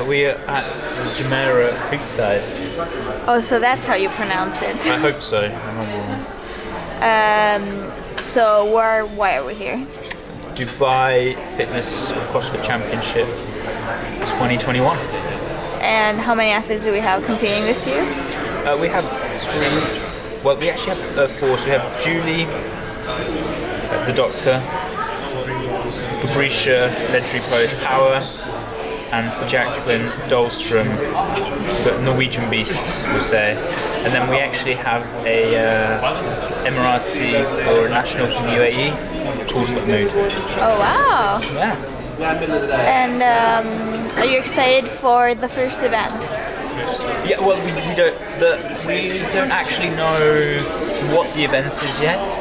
We are at Jumeirah Creekside. Oh, so that's how you pronounce it. I hope so. So why are we here? Dubai Fitness CrossFit Championship 2021. And how many athletes do we have competing this year? We have 3. Well, we actually have 4. So we have Julie, the doctor, Gabriela, legendary Polish power, and Jacqueline Dahlstrom, the Norwegian beast, we'll say. And then we actually have a Emirati or a national from UAE called Mahmoud. Oh wow! Yeah. And are you excited for the first event? Yeah. Well, we don't actually know what the event is yet.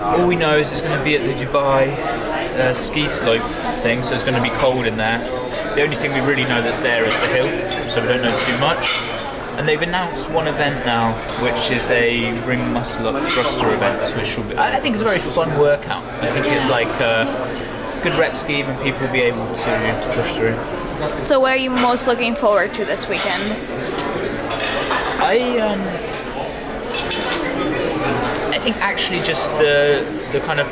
All we know is it's going to be at the Dubai ski slope thing, so it's going to be cold in there. The only thing we really know that's there is the hill, so we don't know too much. And they've announced one event now, which is a ring muscle up thruster event, which will be, I think it's a very fun workout. I think it's like good rep scheme and people will be able to push through. So what are you most looking forward to this weekend? I think actually just the kind of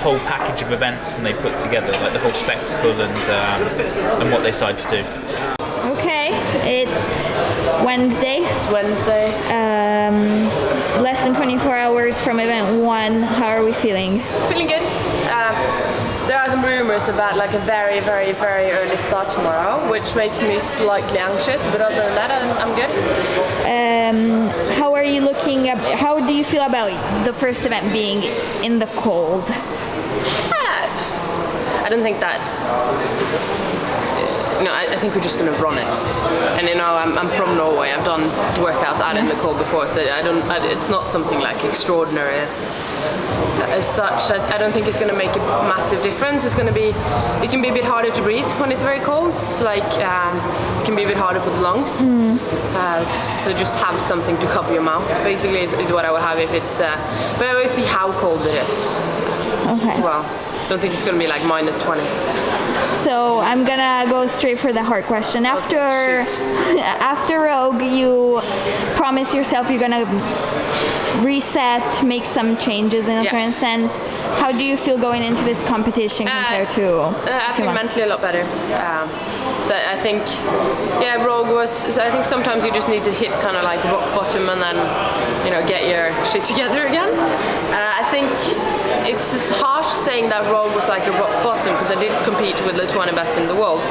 whole package of events and they put together, like the whole spectacle and what they decide to do. Okay, it's Wednesday. It's Wednesday. Less than 24 hours from event 1. How are we feeling? Feeling good. There are some rumors about like a very, very, very early start tomorrow, which makes me slightly anxious. But other than that, I'm good. How are you looking at? How do you feel about the first event being in the cold? I don't think that. I think we're just going to run it. And I'm from Norway. I've done workouts out in the cold before, so it's not something like extraordinary as such. I don't think it's going to make a massive difference. It can be a bit harder to breathe when it's very cold. So it can be a bit harder for the lungs. So just have something to cover your mouth. Basically, is what I will have if it's. But I will see how cold it is. Okay. As well. I don't think it's going to be like minus 20. So I'm gonna go straight for the hard question. After Rogue, you promise yourself you're gonna reset, make some changes in a certain sense. How do you feel going into this competition compared to? I feel mentally a lot better. So I think, Rogue was. So I think sometimes you just need to hit kind of like rock bottom and then, get your shit together again. I think it's harsh saying that Rogue was like a rock bottom because I did compete with the 20 best in the world.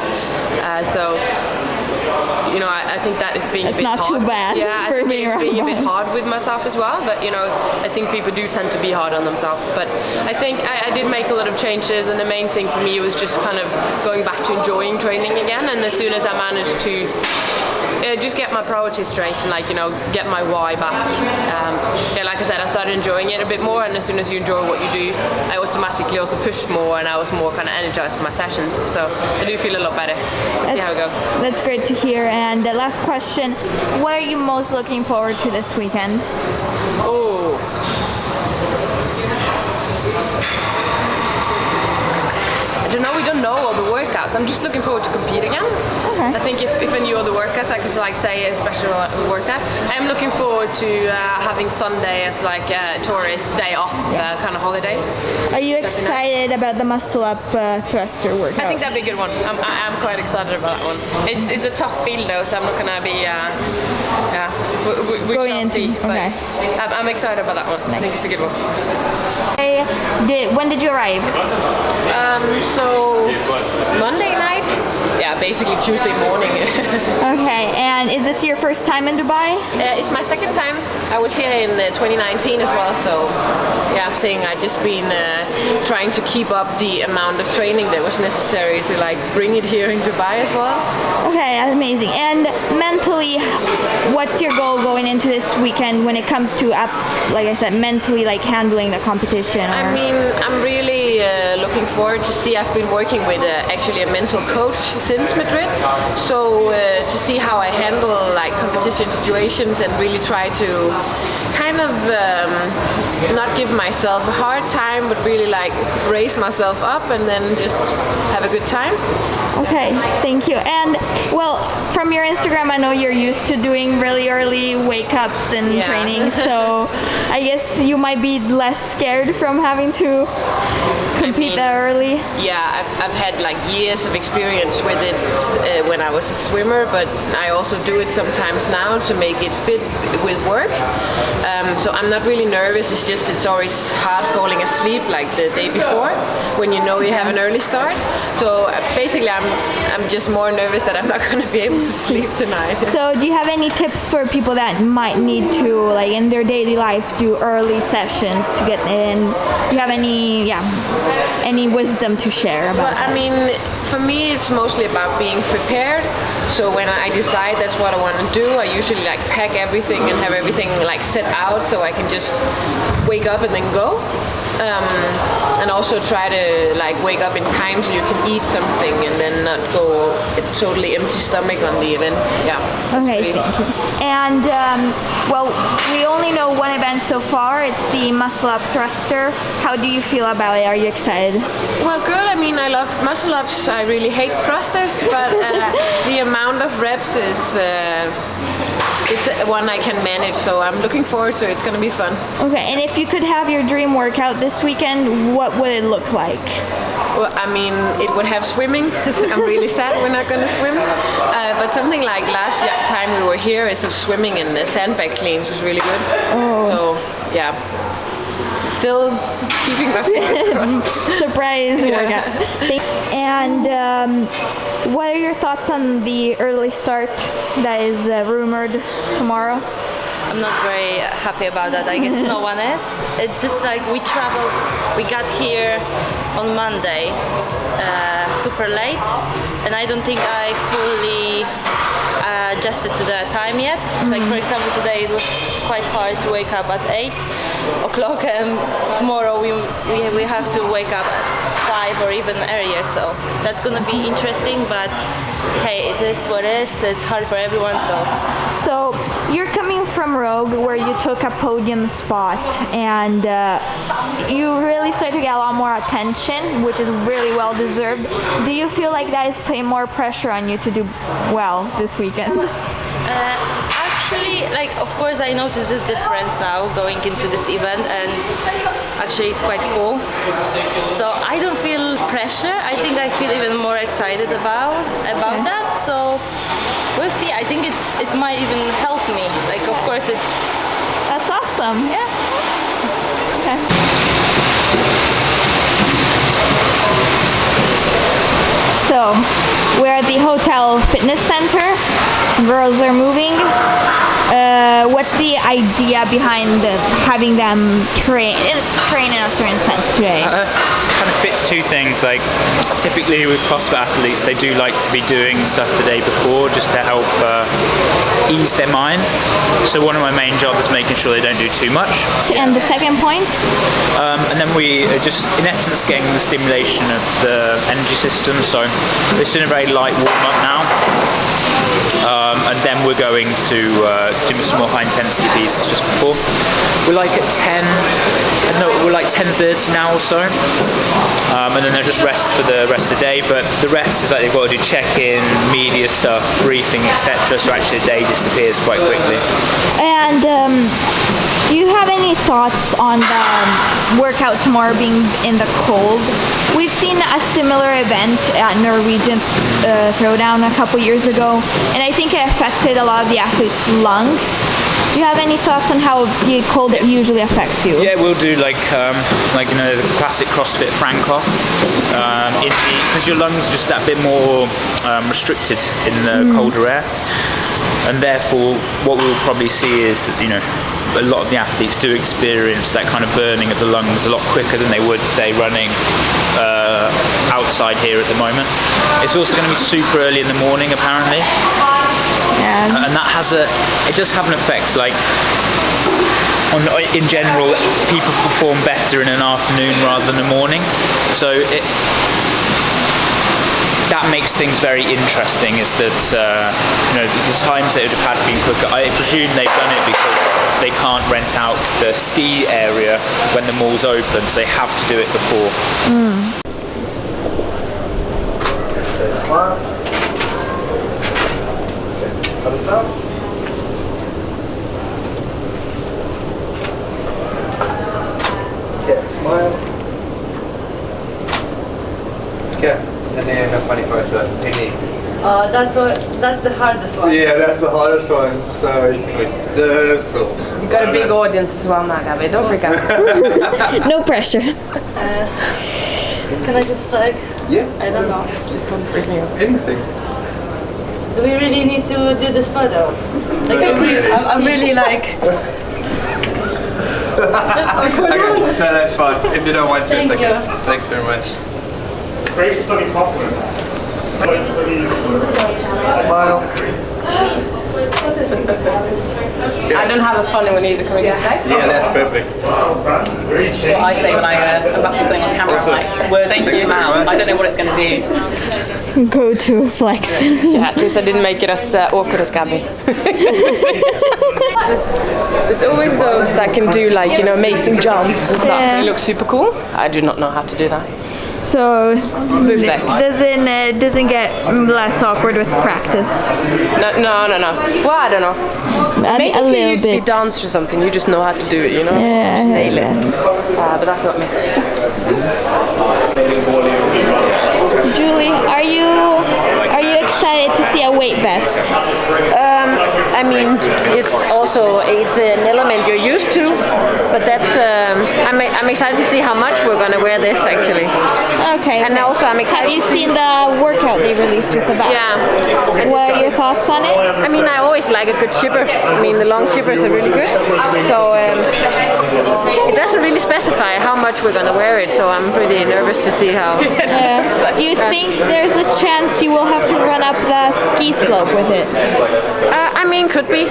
I think that is being a bit hard. It's not too bad. Yeah, I think it's being a bit hard with myself as well. But I think people do tend to be hard on themselves. But I think I did make a lot of changes, and the main thing for me was just kind of going back to enjoying training again. And as soon as I managed to just get my priorities straight and get my why back. Like I said, I started enjoying it a bit more, and as soon as you enjoy what you do, I automatically also pushed more, and I was more kind of energized for my sessions. So I do feel a lot better. Let's see how it goes. That's great to hear. And the last question: what are you most looking forward to this weekend? I don't know, we don't know all the workouts. I'm just looking forward to competing again. Okay. I think if I knew all the workouts, I could say a special workout. I'm looking forward to having Sunday as like a tourist day off kind of holiday. Are you excited about the muscle up thruster workout? I think that'd be a good one. I'm quite excited about that one. It's a tough field though, so I'm not gonna be we shall see. Okay. But I'm excited about that one. Nice. I think it's a good one. When did you arrive? So Monday night. basically Tuesday morning. Okay, and is this your first time in Dubai? It's my second time. I was here in 2019 as well, so I just been trying to keep up the amount of training that was necessary to like bring it here in Dubai as well. Okay, amazing. And mentally, what's your goal going into this weekend when it comes to, like I said, mentally like handling the competition? I mean, I'm really looking forward to see. I've been working with actually a mental coach since Madrid, so to see how I handle like competition situations and really try to kind of not give myself a hard time, but really like raise myself up and then just have a good time. Okay, thank you. And well, from your Instagram, I know you're used to doing really early wake-ups and training, so I guess you might be less scared from having to compete that early. Yeah, I've had like years of experience with it when I was a swimmer, but I also do it sometimes now to make it fit with work. So I'm not really nervous. It's always hard falling asleep like the day before when you know you have an early start. So basically, I'm just more nervous that I'm not going to be able to sleep tonight. So do you have any tips for people that might need to, like in their daily life, do early sessions to get in? Do you have any wisdom to share about that? I mean, for me, it's mostly about being prepared. So when I decide that's what I want to do, I usually like pack everything and have everything like set out so I can just wake up and then go. And also try to like wake up in time so you can eat something and then not go totally empty stomach on the event. Okay, thank you. And well, we only know one event so far. It's the muscle up thruster. How do you feel about it? Are you excited? Well, good. I mean, I love muscle ups. I really hate thrusters, but the amount of reps is it's one I can manage, so I'm looking forward to it. It's going to be fun. Okay, and if you could have your dream workout this weekend, what would it look like? Well, I mean, it would have swimming. I'm really sad we're not going to swim. But something like last time we were here is of swimming and the sandbag cleans was really good. So, yeah. Still keeping my fingers crossed. Surprise workout. And what are your thoughts on the early start that is rumored tomorrow? I'm not very happy about that. I guess no one is. It's just like we got here on Monday super late, and I don't think I fully adjusted to the time yet. Like for example, today it was quite hard to wake up at 8 o'clock, and tomorrow we have to wake up at 5 or even earlier, so that's gonna be interesting, but hey, it is what it is. It's hard for everyone. So you're coming from Rogue, where you took a podium spot, and you really started to get a lot more attention, which is really well deserved. Do you feel like that is putting more pressure on you to do well this weekend? Actually, like, of course I noticed the difference now going into this event, and actually it's quite cool. So I don't feel pressure. I think I feel even more excited about that. So we'll see. I think it might even help me. Like, of course That's awesome. Yeah. Okay. So we're at the hotel fitness center. Girls are moving. What's the idea behind having them train in a certain sense today? Kind of fits two things. Like typically with CrossFit athletes, they do like to be doing stuff the day before just to help ease their mind. So one of my main jobs is making sure they don't do too much. And the second point? And then we are just, in essence, getting the stimulation of the energy system. So we're doing a very light warm-up now. And then we're going to do some more high intensity pieces just before. We're like at 10:30 now or so. And then they'll just rest for the rest of the day. But the rest is like they've got to do check-in, media stuff, briefing, etc. So actually the day disappears quite quickly. And do you have any thoughts on the workout tomorrow being in the cold? We've seen a similar event at Norwegian Throwdown a couple years ago, and I think it affected a lot of the athletes' lungs. Do you have any thoughts on how the cold usually affects you? Yeah, we'll do like the classic CrossFit Frank-off, because your lungs are just that bit more restricted in the colder air, and therefore what we'll probably see is that a lot of the athletes do experience that kind of burning of the lungs a lot quicker than they would, say, running outside here at the moment. It's also going to be super early in the morning, apparently. Yeah. And that it does have an effect. Like, in general, people perform better in an afternoon rather than a morning. So that makes things very interesting. Is that the times they would have had been quicker. I presume they've done it because they can't rent out the ski area when the mall's open, so they have to do it before. Smile. Other side. Yeah, smile. Yeah, and then a funny photo. Penny. That's the hardest one. Yeah, that's the hardest one. So you can do this. Or You've got a big audience as well now, Gabby. Don't freak out. No pressure. Can I just yeah, I don't know. Just don't freak me out. anything. Do we really need to do this photo? I'm really Okay, no, that's fine. If you don't want to, it's Thank okay. you. Thanks very much. Great to study compliment. Smile. I don't have a funny one either. Can we just say? Yeah, that's perfect. Wow, Francis is very changed. I say when I'm about to something on camera, I'm like, word ain't your mouth. I don't know what it's going to do. Go to flex. Yeah, at least I didn't make it as awkward as Gabby. There's always those that can do amazing jumps and stuff and it looks super cool. I do not know how to do that. So With flex. doesn't get less awkward with practice. No. Well, I don't know. Maybe a if you little used to be bit. danced or something, you just know how to do it, Yeah, Just nail it. yeah. But that's not me. Julie, are you excited to see a weight vest? I mean, it's an element you're used to, but that's I'm excited to see how much we're gonna wear this actually. Okay. And also I'm excited. Have you seen the workout they released with the vest? Yeah. What are your thoughts on it? I mean, I always like a good chipper. I mean, the long chippers are really good. So it doesn't really specify how much we're gonna wear it. So I'm pretty nervous to see how. Do you think there's a chance you will have to run up the ski slope with it? I mean, could be,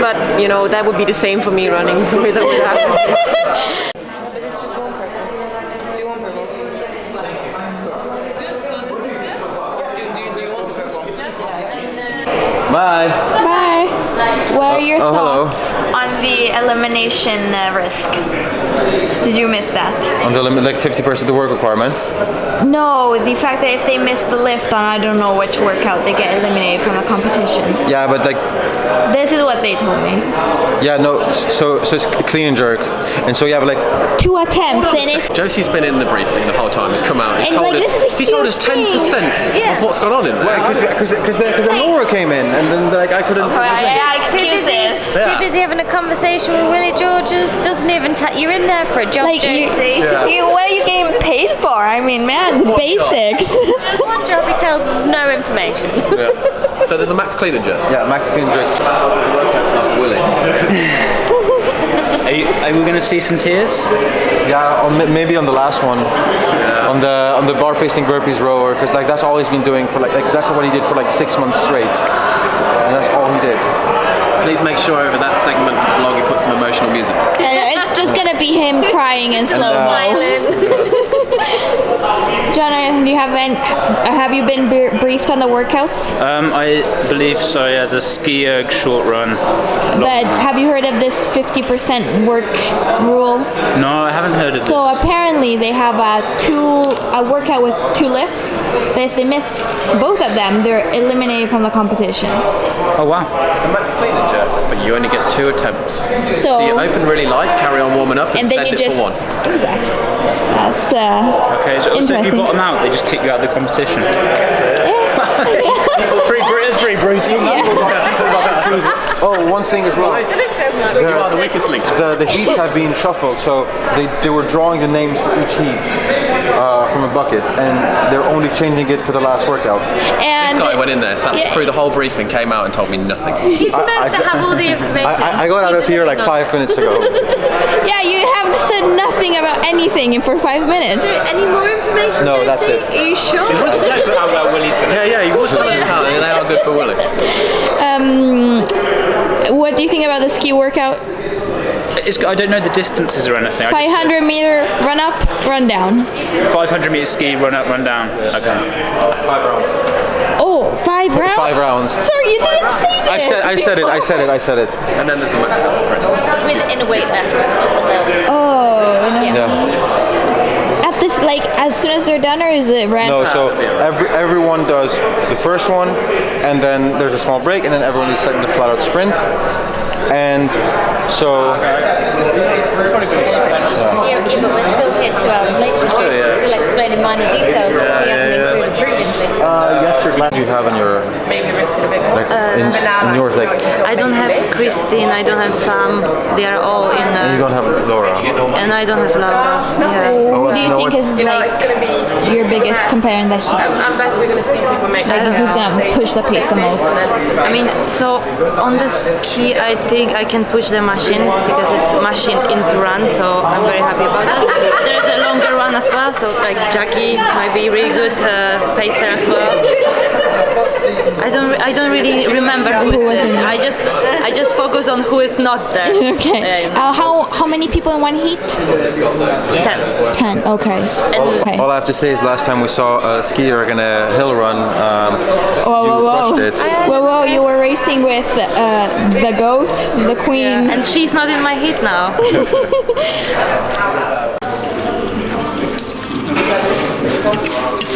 but that would be the same for me running with or without. But it's just one purple. Do one purple. Do you want the purple? Bye. Bye. What are your hello. thoughts on the elimination risk? Did you miss that? On the limit, like 50% of the work requirement. No, the fact that if they miss the lift on I don't know which workout, they get eliminated from the competition. Yeah, but This is what they told me. yeah, no. So it's clean and jerk, and so you have 2 attempts, and if Josie's been in the briefing the whole time. He's come out. He's And, told like, us. this is a He's told us huge 10% thing. of what's gone on in there. because Laura came in, and then I couldn't. yeah, excuses. Yeah. Too busy having a conversation with Willie Georges. Doesn't even you're in there for a job, Josie. What are you getting paid for? I mean, man, the basics. There's one job he tells us no information. Yeah. So there's a max clean and jerk. Yeah, Max clean and jerk. Willie. Are we going to see some tears? Yeah, maybe on the last one, on the bar facing burpees rower, because that's all he's been doing for that's what he did for 6 months straight, and that's all he did. Please make sure over that segment of the vlog you put some emotional music. It's just gonna be him crying in slow mo. John, have you been briefed on the workouts? I believe so. Yeah, the Skii short run. But have you heard of this 50% work rule? No, I haven't heard of So this. apparently they have a workout with 2 lifts, but if they miss both of them, they're eliminated from the competition. Oh wow. It's a max clean and jerk, but you only get 2 attempts. So you open really light, carry on warming up, and then send you it just for 1. Exactly. That's Okay, so if you interesting. bottom out, they just kick you out of the competition. Well, pretty pretty brutal. Oh, one thing as well. You are the weakest link. The heats have been shuffled, so they were drawing the names for each heat from a bucket, and they're only changing it for the last workout. This guy went in there, sat through the whole briefing, came out and told me nothing. He's supposed to have all the information. I got out of here like 5 minutes ago. Yeah, you have said nothing about anything for 5 minutes. Any more information, No, Josie? that's it. Are you sure? Yeah, he was telling us how they are good for Willie. What do you think about the ski workout? I don't know the distances or anything. 500 meter run up, run down. 500 meter ski, run up, run down. Okay. 5 rounds. Oh, 5 rounds? 5 rounds. Sorry, you didn't say this. I said it. And then there's a max sprint. Within a weight vest up the hill. Oh, no. Yeah. At this, like, as soon as they're done, or is it random? No, so everyone does the first one, and then there's a small break, and then everyone is setting the flat out sprint. And so Yeah, but we're still here 2 hours later. We're still explaining minor details that he hasn't included previously. yes, you're glad you have in your in yours, like, I don't have Christine, I don't have Sam. They are all in. and you don't have Laura. And I don't have Laura. Yeah. Who do you think is like it's gonna be. your biggest comparing the heat? I bet we're gonna see people make. Like who's gonna push the pace the most? I mean, so on the ski, I think I can push the machine because it's machine into run, so I'm very happy about that. There's a longer run as well, so like Jackie might be really good pacer as well. I don't really remember who is there. I just focus on who is not there. Okay. How many people in one heat? 10. 10. Okay. Okay. All I have to say is last time we saw a skier in a hill run, you crushed it. Whoa! You were racing with the goat, the queen. And she's not in my heat now.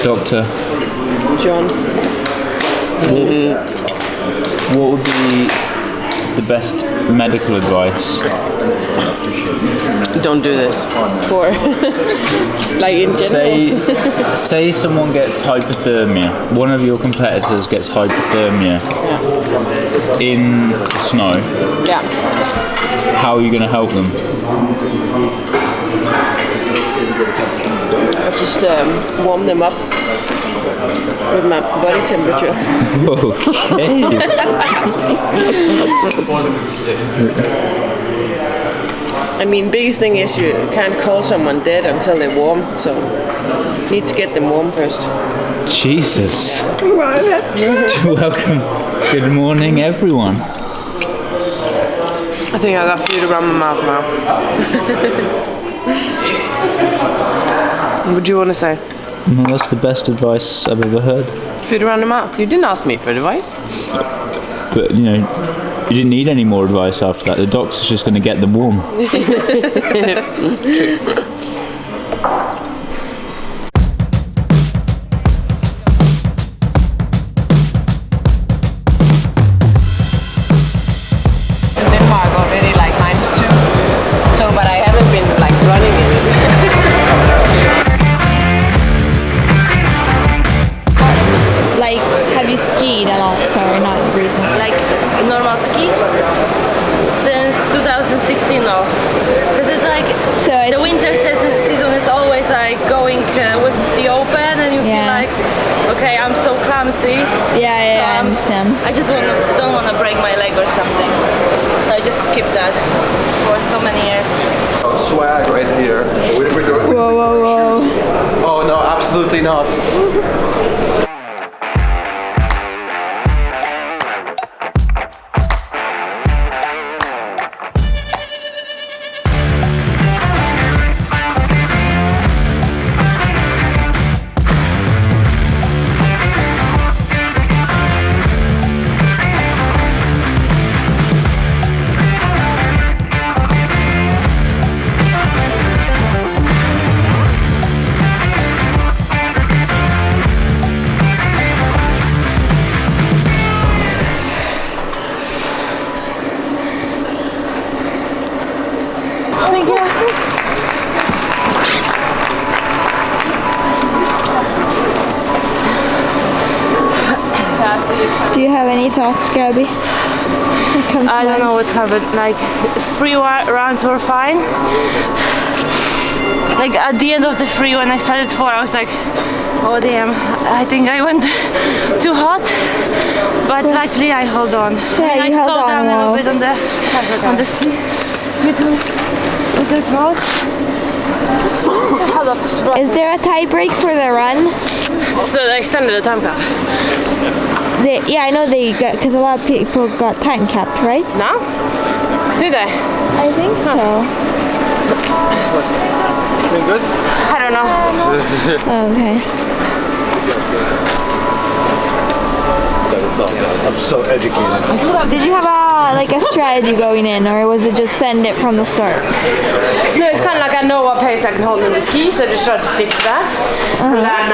Doctor John. what would be the best medical advice? Don't do this. For like in general. Say someone gets hypothermia. One of your competitors gets hypothermia in the snow. Yeah. How are you going to help them? Just warm them up with my body temperature. I mean, biggest thing is you can't call someone dead until they're warm, so you need to get them warm first. Jesus. Welcome. Good morning, everyone. I think I got food around my mouth now. What do you want to say? No, that's the best advice I've ever heard. Food around the mouth? You didn't ask me for advice. But, you know, you didn't need any more advice after that. The doctor's just going to get them warm. True. Skied a lot, or not recently? Like normal ski since 2016 now, because it's like the winter season is always like going with the open, and you feel like, okay, I'm so clumsy. I understand. I just don't want to break my leg or something, so I just skip that for so many years. Swag right here. Whoa. Oh no, absolutely not. Do you have any thoughts, Gabby? I don't know what happened. Like 3 rounds were fine. Like at the end of the 3, when I started 4, I was like, oh damn, I think I went too hot. But luckily I held on. Yeah, I you held slowed on down well. a little bit on the ski. With the crowd. Is there a tie break for the run? So they extended the time cap. Yeah, I know they got, because a lot of people got time capped, right? No? Do they? I think so. Doing good? I don't know. Okay. I'm so educated. Did you have a strategy going in, or was it just send it from the start? No, it's kind of like I know what pace I can hold in the ski, so I just try to stick to that. And then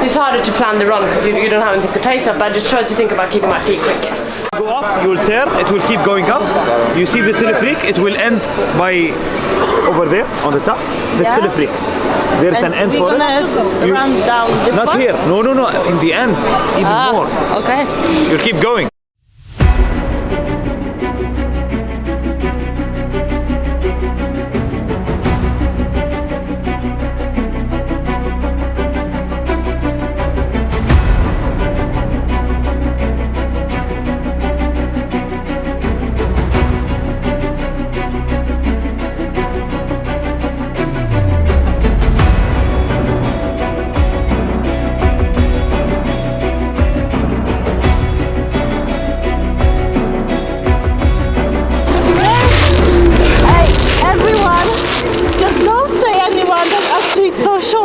it's harder to plan the run because you don't have anything to pace up, but I just try to think about keeping my feet quick. Go up, you will turn, it will keep going up. You see the telefreak, it will end by over there on the top. There's telefreak. There's an end for it. Run down the Not here. No. In the end, even more. Okay. You'll keep going.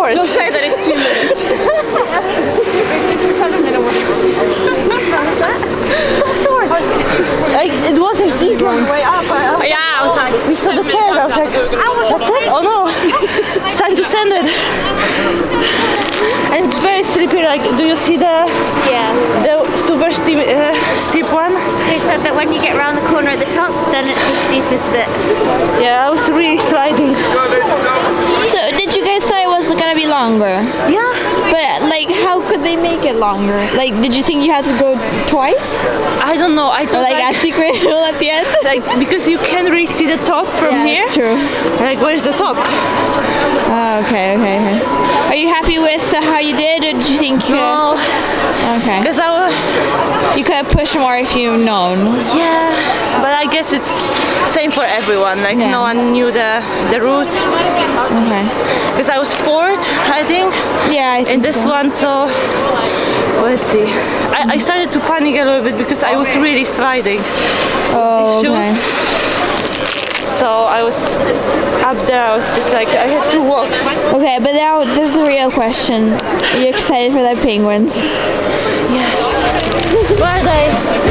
Don't say that it's 2 minutes. It's a 7-minute one. So short. Like it wasn't easy on the way up. Yeah, I was like, We saw the turn. I was like, that's it? Oh no! It's time to send it. And it's very slippery. Like, do you see the super steep one? They said that when you get around the corner at the top, then it's the steepest bit. Yeah, I was really sliding. So did you guys thought it was gonna be longer? Yeah. But how could they make it longer? Did you think you had to go twice? I don't know. I thought Or a secret hill at the end? because you can't really see the top from here. That's true. Like, where's the top? Okay. Are you happy with how you did, or did you think you? No. Okay. Because You could have pushed more if you known. Yeah, but I guess it's same for everyone. Like no one knew the route. Okay. Because I was 4th, I think. Yeah. I think in this so. one, so let's see. I started to panic a little bit because I was really sliding. Oh, okay. So I was up there. I was just like I had to walk. Okay, but now this is a real question. Are you excited for the penguins? Yes. Where are they?